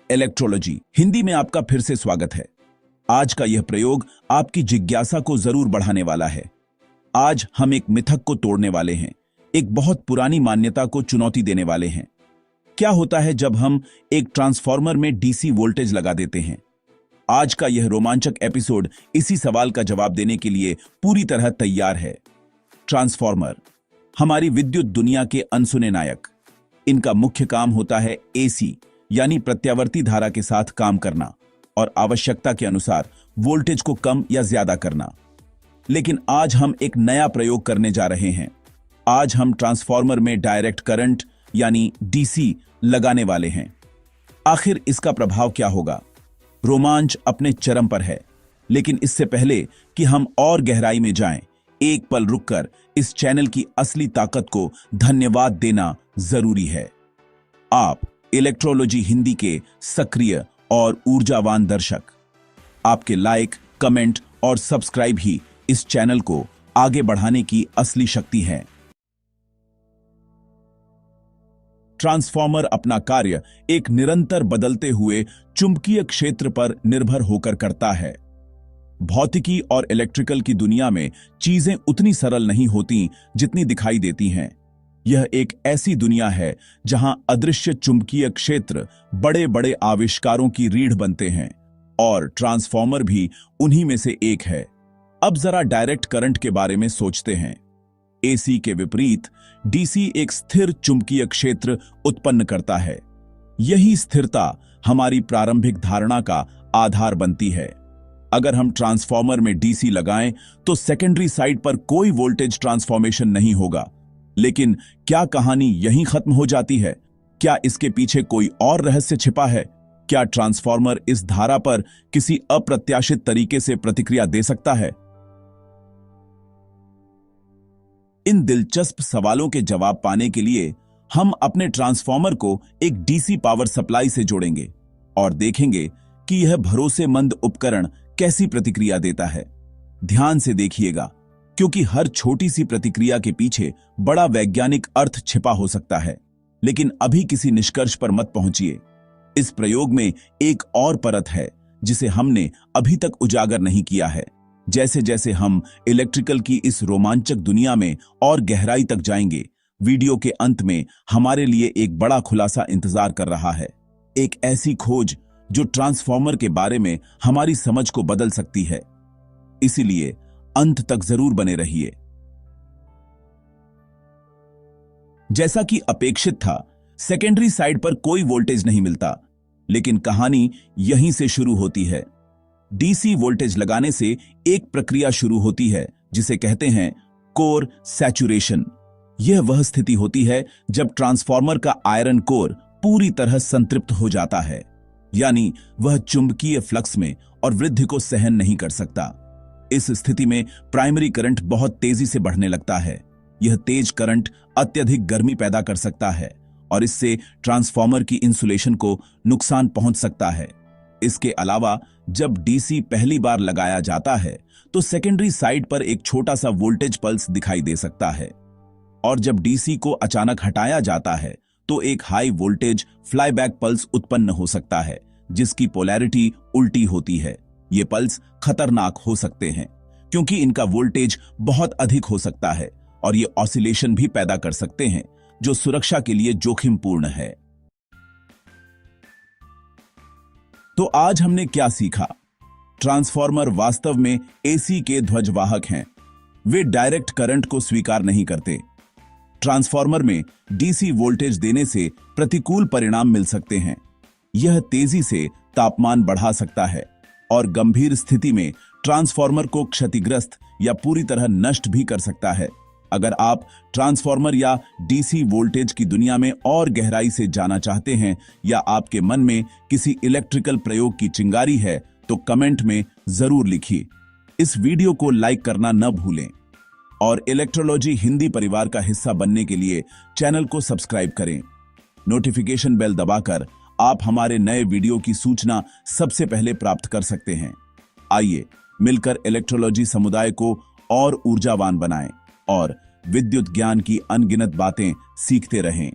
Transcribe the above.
इलेक्ट्रोलॉजी हिंदी में आपका फिर से स्वागत है। आज का यह प्रयोग आपकी जिज्ञासा को जरूर बढ़ाने वाला है। आज हम एक मिथक को तोड़ने वाले हैं, एक बहुत पुरानी मान्यता को चुनौती देने वाले हैं। क्या होता है जब हम एक ट्रांसफॉर्मर में डीसी वोल्टेज लगा देते हैं? आज का यह रोमांचक एपिसोड इसी सवाल का जवाब देने के लिए पूरी तरह तैयार है। ट्रांसफॉर्मर हमारी विद्युत दुनिया के अनसुने नायक। इनका मुख्य काम होता है एसी यानी प्रत्यावर्ती धारा के साथ काम करना और आवश्यकता के अनुसार वोल्टेज को कम या ज्यादा करना। लेकिन आज हम एक नया प्रयोग करने जा रहे हैं। आज हम ट्रांसफॉर्मर में डायरेक्ट करंट यानी डीसी लगाने वाले हैं। आखिर इसका प्रभाव क्या होगा? रोमांच अपने चरम पर है। लेकिन इससे पहले कि हम और गहराई में जाएं, एक पल रुककर इस चैनल की असली ताकत को धन्यवाद देना जरूरी है। आप इलेक्ट्रोलॉजी हिंदी के सक्रिय और ऊर्जावान दर्शक। आपके लाइक, कमेंट और सब्सक्राइब ही इस चैनल को आगे बढ़ाने की असली शक्ति है। ट्रांसफॉर्मर अपना कार्य एक निरंतर बदलते हुए चुंबकीय क्षेत्र पर निर्भर होकर करता है। भौतिकी और इलेक्ट्रिकल की दुनिया में चीजें उतनी सरल नहीं होती जितनी दिखाई देती हैं। यह एक ऐसी दुनिया है जहां अदृश्य चुंबकीय क्षेत्र बड़े बड़े आविष्कारों की रीढ़ बनते हैं और ट्रांसफॉर्मर भी उन्हीं में से एक है। अब जरा डायरेक्ट करंट के बारे में सोचते हैं। एसी के विपरीत डीसी एक स्थिर चुंबकीय क्षेत्र उत्पन्न करता है। यही स्थिरता हमारी प्रारंभिक धारणा का आधार बनती है। अगर हम ट्रांसफॉर्मर में डीसी लगाएं तो सेकेंडरी साइड पर कोई वोल्टेज ट्रांसफॉर्मेशन नहीं होगा। लेकिन क्या कहानी यहीं खत्म हो जाती है? क्या इसके पीछे कोई और रहस्य छिपा है? क्या ट्रांसफॉर्मर इस धारा पर किसी अप्रत्याशित तरीके से प्रतिक्रिया दे सकता है? इन दिलचस्प सवालों के जवाब पाने के लिए हम अपने ट्रांसफॉर्मर को एक डीसी पावर सप्लाई से जोड़ेंगे और देखेंगे कि यह भरोसेमंद उपकरण कैसी प्रतिक्रिया देता है। ध्यान से देखिएगा, क्योंकि हर छोटी सी प्रतिक्रिया के पीछे बड़ा वैज्ञानिक अर्थ छिपा हो सकता है। लेकिन अभी किसी निष्कर्ष पर मत पहुंचिए। इस प्रयोग में एक और परत है जिसे हमने अभी तक उजागर नहीं किया है। जैसे जैसे हम इलेक्ट्रिकल की इस रोमांचक दुनिया में और गहराई तक जाएंगे, वीडियो के अंत में हमारे लिए एक बड़ा खुलासा इंतजार कर रहा है। एक ऐसी खोज जो ट्रांसफॉर्मर के बारे में हमारी समझ को बदल सकती है। इसीलिए अंत तक जरूर बने रहिए। जैसा कि अपेक्षित था, सेकेंडरी साइड पर कोई वोल्टेज नहीं मिलता। लेकिन कहानी यहीं से शुरू होती है। डीसी वोल्टेज लगाने से एक प्रक्रिया शुरू होती है जिसे कहते हैं कोर सैचुरेशन। यह वह स्थिति होती है जब ट्रांसफॉर्मर का आयरन कोर पूरी तरह संतृप्त हो जाता है, यानी वह चुंबकीय फ्लक्स में और वृद्धि को सहन नहीं कर सकता। इस स्थिति में प्राइमरी करंट बहुत तेजी से बढ़ने लगता है। यह तेज करंट अत्यधिक गर्मी पैदा कर सकता है और इससे ट्रांसफॉर्मर की इंसुलेशन को नुकसान पहुंच सकता है। इसके अलावा जब डीसी पहली बार लगाया जाता है तो सेकेंडरी साइड पर एक छोटा सा वोल्टेज पल्स दिखाई दे सकता है, और जब डीसी को अचानक हटाया जाता है तो एक हाई वोल्टेज फ्लाईबैक पल्स उत्पन्न हो सकता है जिसकी पोलैरिटी उल्टी होती है। ये पल्स खतरनाक हो सकते हैं क्योंकि इनका वोल्टेज बहुत अधिक हो सकता है और ये ऑसिलेशन भी पैदा कर सकते हैं जो सुरक्षा के लिए जोखिमपूर्ण है। तो आज हमने क्या सीखा? ट्रांसफॉर्मर वास्तव में एसी के ध्वजवाहक हैं। वे डायरेक्ट करंट को स्वीकार नहीं करते। ट्रांसफॉर्मर में डीसी वोल्टेज देने से प्रतिकूल परिणाम मिल सकते हैं। यह तेजी से तापमान बढ़ा सकता है और गंभीर स्थिति में ट्रांसफॉर्मर को क्षतिग्रस्त या पूरी तरह नष्ट भी कर सकता है। अगर आप ट्रांसफॉर्मर या डीसी वोल्टेज की दुनिया में और गहराई से जाना चाहते हैं या आपके मन में किसी इलेक्ट्रिकल प्रयोग की चिंगारी है तो कमेंट में जरूर लिखिए। इस वीडियो को लाइक करना न भूलें और इलेक्ट्रोलॉजी हिंदी परिवार का हिस्सा बनने के लिए चैनल को सब्सक्राइब करें। नोटिफिकेशन बेल दबाकर आप हमारे नए वीडियो की सूचना सबसे पहले प्राप्त कर सकते हैं। आइए मिलकर इलेक्ट्रोलॉजी समुदाय को और ऊर्जावान बनाएं और विद्युत ज्ञान की अनगिनत बातें सीखते रहें।